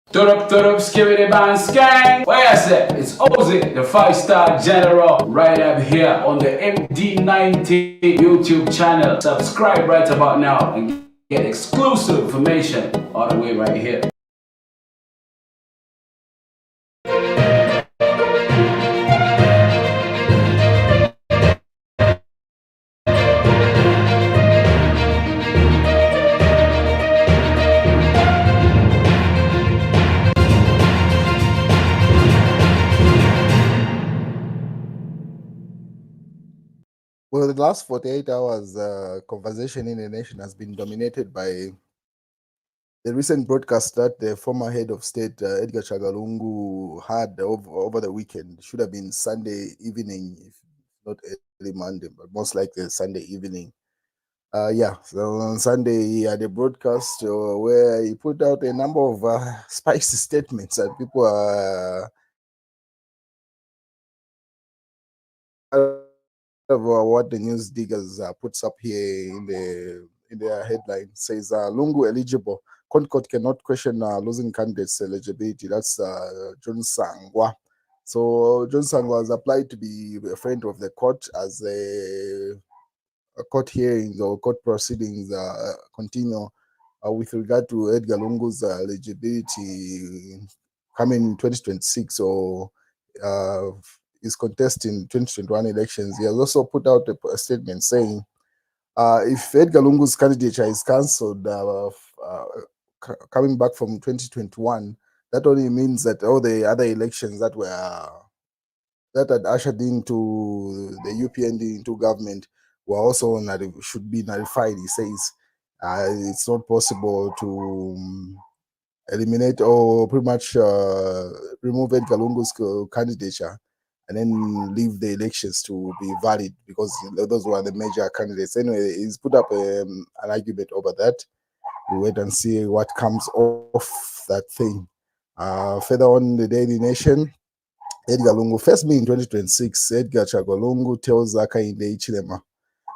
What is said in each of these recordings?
Turp, skibidi bang skang. Where I said, it's Ozzy, the 5-star general, right up here on the MD90 YouTube channel. Subscribe right about now and get exclusive information all the way right here. Well, the last 48 hours, conversation in the nation has been dominated by the recent broadcast that the former head of state, Edgar Lungu, had over the weekend. Should have been Sunday evening, if not early Monday, but most likely Sunday evening. So on Sunday he had a broadcast where he put out a number of spicy statements that people are what the news diggers puts up here in their headline says Lungu eligible. Court cannot question losing candidates' eligibility. That's John Sangwa. So John Sangwa has applied to be a friend of the court as a court hearings or court proceedings continue with regard to Edgar Lungu's eligibility coming in 2026 or is contesting 2021 elections. He has also put out a statement saying if Edgar Lungu's candidature is cancelled coming back from 2021, that only means that all the other elections that had ushered into the UPND into government were also should be nullified. He says it's not possible to eliminate or pretty much remove Edgar Lungu's candidature and then leave the elections to be valid because those were the major candidates. Anyway, he's put up an argument over that. We wait and see what comes off that thing. Further on, the Daily Nation, Edgar Lungu first me in 2026. Edgar Chagwa tells Hakainde Hichilema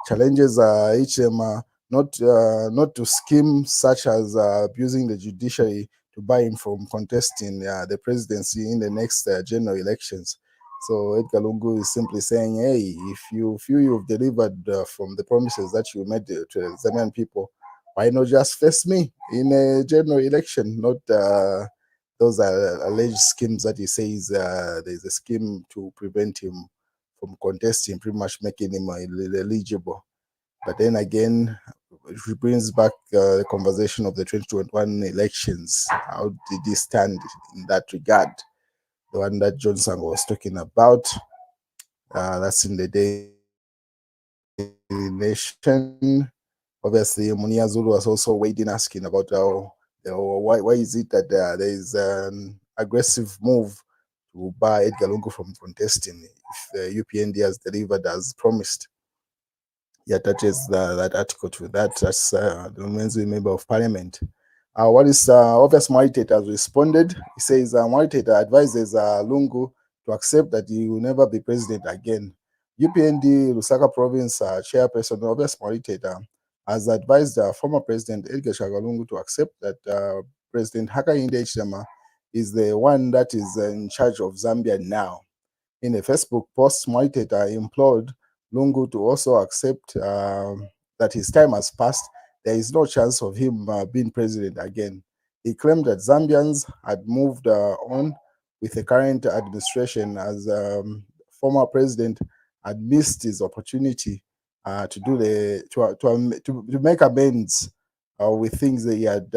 challenges Hichilema not to scheme such as abusing the judiciary to buy him from contesting the presidency in the next general elections. So Edgar Lungu is simply saying, hey, if you feel you've delivered from the promises that you made to the Zambian people, why not just face me in a general election, not those are alleged schemes that he says there's a scheme to prevent him from contesting, pretty much making him eligible. But then again, it brings back the conversation of the 2021 elections. How did he stand in that regard? The one that Johnson was talking about. That's in the Daily Nation. Obviously, Munia Zulu was also waiting, asking about why is it that there is an aggressive move to bar Edgar Lungu from contesting if the UPND has delivered as promised. He attaches that article to that. That's the Mwenzi member of parliament. What is obvious Maritate has responded. He says Maritate advises Lungu to accept that he will never be president again. UPND Lusaka province chairperson Obvious Maritate has advised former President Edgar Lungu to accept that President Hakainde Hichilema is the one that is in charge of Zambia now. In a Facebook post, Maritate implored Lungu to also accept that his time has passed. There is no chance of him being president again. He claimed that Zambians had moved on with the current administration as former president had missed his opportunity to do to make amends with things that he had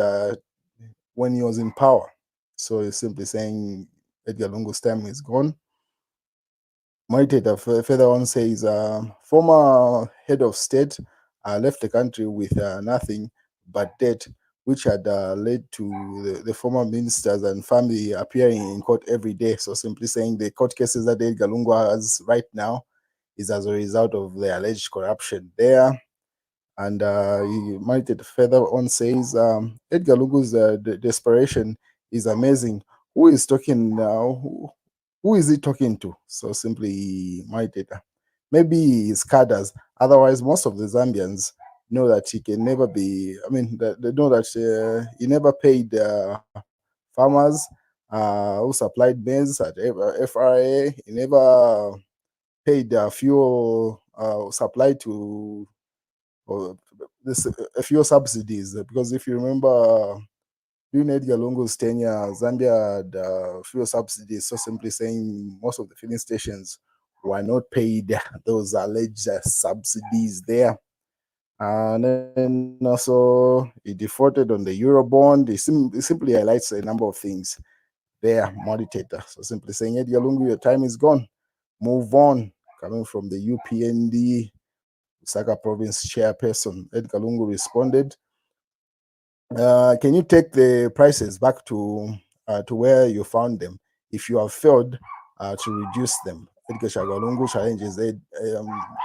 when he was in power. So he's simply saying Edgar Lungu's time is gone. Moiteta further on says former head of state left the country with nothing but debt, which had led to the former ministers and family appearing in court every day. So simply saying the court cases that Edgar Lungu has right now is as a result of the alleged corruption there. And he Moiteta further on says Edgar Lungu's desperation is amazing. Who is talking now? Who is he talking to? So simply my data. Maybe his cadres. Otherwise, most of the Zambians know that he can never be. I mean, they know that he never paid farmers who supplied maize at FRA. He never paid fuel supply to this fuel subsidies, because if you remember, during Edgar Lungu's tenure, Zambia had fuel subsidies, so simply saying most of the filling stations were not paid those alleged subsidies there. And then also he defaulted on the Eurobond. He simply highlights a number of things there, moderator. So simply saying, Edgar Lungu, your time is gone. Move on. Coming from the UPND, Lusaka province chairperson, Edgar Lungu responded, can you take the prices back to where you found them if you have failed to reduce them? Edgar Lungu challenges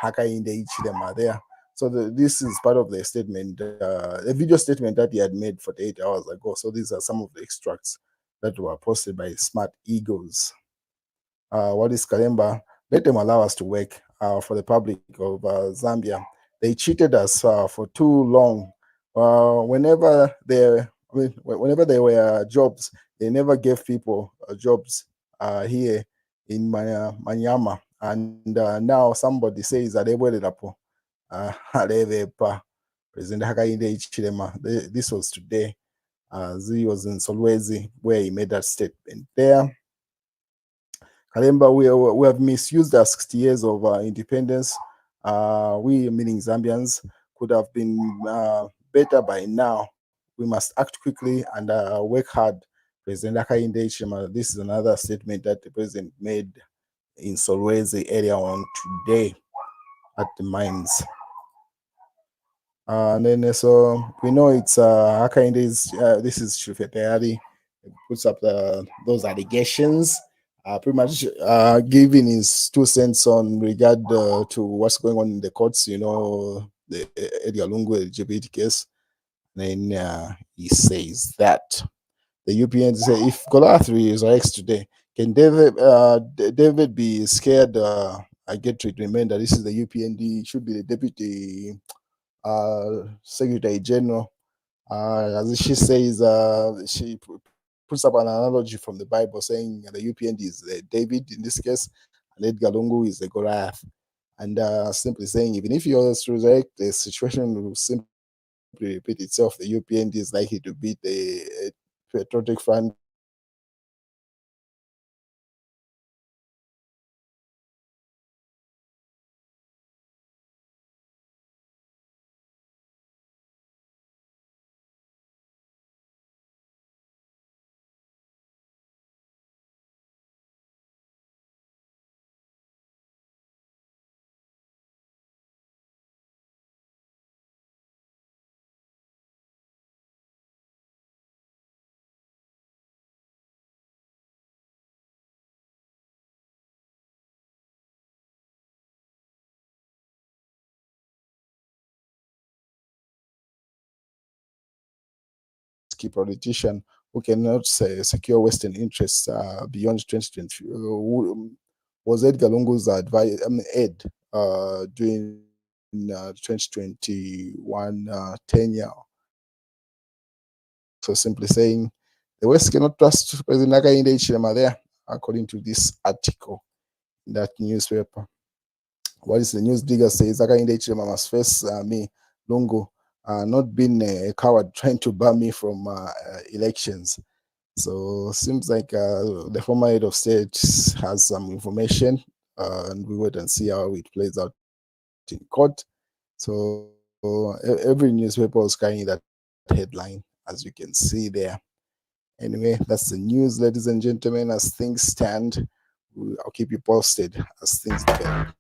Hakainde Ichilema are there. So this is part of the statement, a video statement that he had made 48 hours ago. So these are some of the extracts that were posted by Smart Egos. What is Kalemba? Let them allow us to work for the public of Zambia. They cheated us for too long. Whenever there were jobs, they never gave people jobs here in Manyama. And now somebody says that they were President Hakainde Hichilema. This was today. He was in Solwezi where he made that statement there. Kalemba, we have misused our 60 years of independence. We, meaning Zambians, could have been better by now. We must act quickly and work hard. President Hakainde Hichilema, this is another statement that the president made in Solwezi earlier on today at the mines. And then so we know it's Hakaine's, this is Shufetayari, puts up those allegations, pretty much giving his 2 cents on regard to what's going on in the courts, you know, the Edgar Lungu eligibility case. Then he says that the UPND say, if Goliath resurrects today, can David be scared? I get to remember this is the UPND, should be the deputy Secretary General. As she says, she puts up an analogy from the Bible saying the UPND is David in this case, and Edgar Lungu is the Goliath. And simply saying, even if you resurrect, the situation will simply repeat itself. The UPND is likely to beat the Patriotic Front. Key politician who cannot secure Western interests beyond 2020 was Edgar Lungu's advice, Ed, during 2021 tenure. So simply saying the West cannot trust President Hakainde Hichilema there, according to this article in that newspaper. What is the news digger says Hakainde Hichilema must face me, Lungu, not being a coward trying to bar me from elections. So seems like the former head of state has some information, and we wait and see how it plays out in court. So every newspaper is carrying that headline, as you can see there. Anyway, that's the news, ladies and gentlemen. As things stand, I'll keep you posted as things develop.